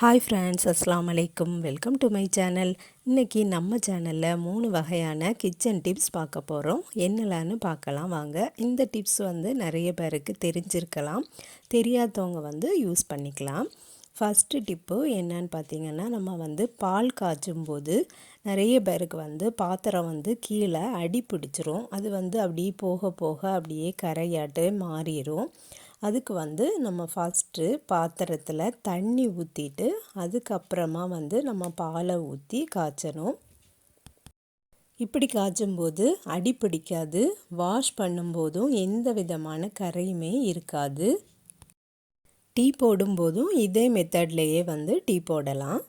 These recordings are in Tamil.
ஹாய் ஃப்ரெண்ட்ஸ், அஸ்ஸலாமு அலைக்கும். Welcome to my channel. இன்றைக்கி நம்ம சேனலில் 3 வகையான கிச்சன் டிப்ஸ் பார்க்க போகிறோம். என்னலான்னு பார்க்கலாம் வாங்க. இந்த டிப்ஸ் நிறைய பேருக்கு தெரிஞ்சிருக்கலாம், தெரியாதவங்க யூஸ் பண்ணிக்கலாம். ஃபஸ்ட்டு டிப்பு என்னன்னு பார்த்தீங்கன்னா, நம்ம பால் காய்ச்சும் போது நிறைய பேருக்கு பாத்திரம் கீழே அடி பிடிச்சிரும். அது அப்படியே போக போக அப்படியே கரையாட்டு மாறிடும். அதுக்கு நம்ம ஃபஸ்ட்டு பாத்திரத்தில் தண்ணி ஊற்றிட்டு அதுக்கப்புறமா நம்ம பாலை ஊற்றி காய்ச்சணும். இப்படி காய்ச்சும்போது அடி பிடிக்காது. வாஷ் பண்ணும்போதும் எந்த விதமான கரையுமே இருக்காது. டீ போடும்போதும் இதே மெத்தட்லேயே டீ போடலாம்.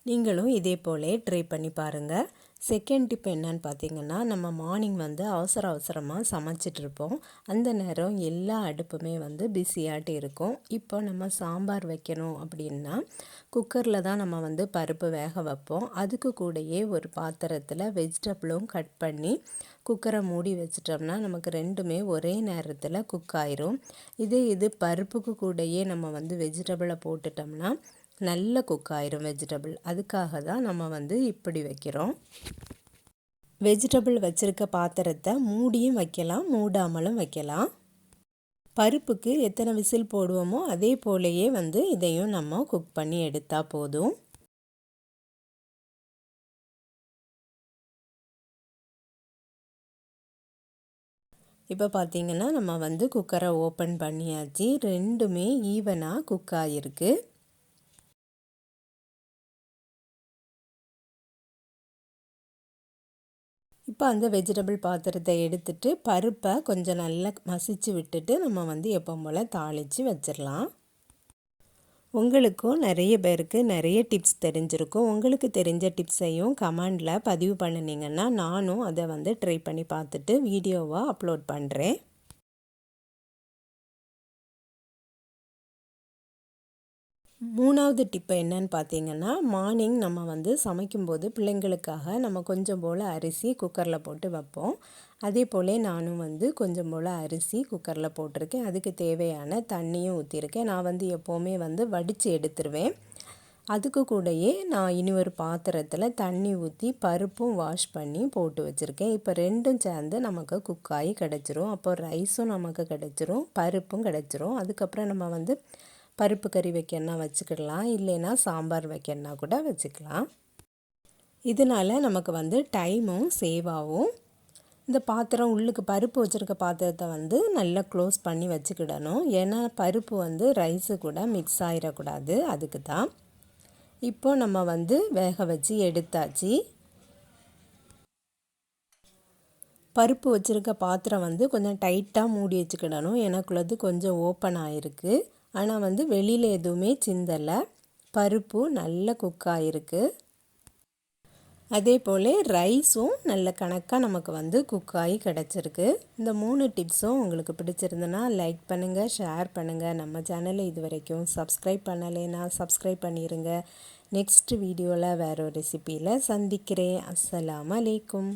நீங்களும் இதே போலே ட்ரை பண்ணி பாருங்கள். செகண்ட் டிப் என்னன்னு பார்த்தீங்கன்னா, நம்ம மார்னிங் அவசர அவசரமாக சமைச்சிட்ருப்போம். அந்த நேரம் எல்லா அடுப்புமே பிஸியாகிட்டு இருக்கும். இப்போ நம்ம சாம்பார் வைக்கணும் அப்படின்னா குக்கரில் தான் நம்ம பருப்பு வேக வைப்போம். அதுக்கு கூடயே ஒரு பாத்திரத்தில் வெஜிடபிளும் கட் பண்ணி குக்கரை மூடி வச்சிட்டோம்னா நமக்கு ரெண்டுமே ஒரே நேரத்தில் குக் ஆயிரும். இது பருப்புக்கு கூடயே நம்ம வெஜிடபிளை போட்டுட்டோம்னா நல்ல குக் ஆயிரும் வெஜிடபிள். அதுக்காக தான் நம்ம இப்படி வைக்கிறோம். வெஜிடபிள் வச்சுருக்க பாத்திரத்தை மூடியும் வைக்கலாம், மூடாமலும் வைக்கலாம். பருப்புக்கு எத்தனை விசில் போடுவோமோ அதே போலேயே இதையும் நம்ம குக் பண்ணி எடுத்தால் போதும். இப்போ பார்த்திங்கன்னா நம்ம குக்கரை ஓப்பன் பண்ணியாச்சு. ரெண்டுமே ஈவனாக குக் ஆகிருக்கு. இப்போ அந்த வெஜிடபிள் பாத்திரத்தை எடுத்துட்டு பருப்பை கொஞ்சம் நல்லா மசிச்சு விட்டுட்டு நம்ம எப்பவும் போல் தாளித்து வச்சிடலாம். உங்களுக்கும் நிறைய பேருக்கு நிறைய டிப்ஸ் தெரிஞ்சிருக்கும். உங்களுக்கு தெரிஞ்ச டிப்ஸையும் கமெண்டில் பதிவு பண்ணினீங்கன்னா நானும் அதை ட்ரை பண்ணி பார்த்துட்டு வீடியோவாக அப்லோட் பண்ணுறேன். மூணாவது டிப்பு என்னன்னு பார்த்தீங்கன்னா, மார்னிங் நம்ம சமைக்கும்போது பிள்ளைங்களுக்காக நம்ம கொஞ்சம் போல் அரிசி குக்கரில் போட்டு வைப்போம். அதே போல் நானும் கொஞ்சம் போல் அரிசி குக்கரில் போட்டிருக்கேன். அதுக்கு தேவையான தண்ணியும் ஊற்றிருக்கேன். நான் எப்போவுமே வடித்து எடுத்துருவேன். அதுக்கு கூடயே நான் இனி ஒரு பாத்திரத்தில் தண்ணி ஊற்றி பருப்பும் வாஷ் பண்ணி போட்டு வச்சுருக்கேன். இப்போ ரெண்டும் சேர்ந்து நமக்கு குக்காகி கிடச்சிரும். அப்போ ரைஸும் நமக்கு கிடச்சிரும், பருப்பும் கிடச்சிரும். அதுக்கப்புறம் நம்ம பருப்பு கறி வைக்கணுன்னா வச்சுக்கிடலாம், இல்லைன்னா சாம்பார் வைக்கணுன்னா கூட வச்சுக்கலாம். இதனால் நமக்கு டைமும் சேவ் ஆகும். இந்த பாத்திரம் உள்ளுக்கு பருப்பு வச்சுருக்க பாத்திரத்தை நல்லா க்ளோஸ் பண்ணி வச்சுக்கிடணும். ஏன்னா பருப்பு ரைஸு கூட மிக்ஸ் ஆகிடக்கூடாது. அதுக்கு தான். இப்போ நம்ம வேக வச்சு எடுத்தாச்சு. பருப்பு வச்சுருக்க பாத்திரம் கொஞ்சம் டைட்டாக மூடி வச்சுக்கிடணும். எனக்குள்ளது கொஞ்சம் ஓப்பன் ஆகிருக்கு. ஆனால் வெளியில் எதுவுமே சிந்தலை. பருப்பு நல்ல குக் ஆகிருக்கு. அதே போல் ரைஸும் நல்ல கணக்காக நமக்கு குக் ஆகி கிடச்சிருக்கு. இந்த 3 டிப்ஸும் உங்களுக்கு பிடிச்சிருந்தனா லைக் பண்ணுங்கள், ஷேர் பண்ணுங்கள். நம்ம சேனலை இது வரைக்கும் சப்ஸ்கிரைப் பண்ணலைன்னா சப்ஸ்கிரைப் பண்ணிடுங்க. நெக்ஸ்ட் வீடியோவில் வேறு ஒரு ரெசிப்பியில் சந்திக்கிறேன். அஸ்ஸலாமு அலைக்கும்.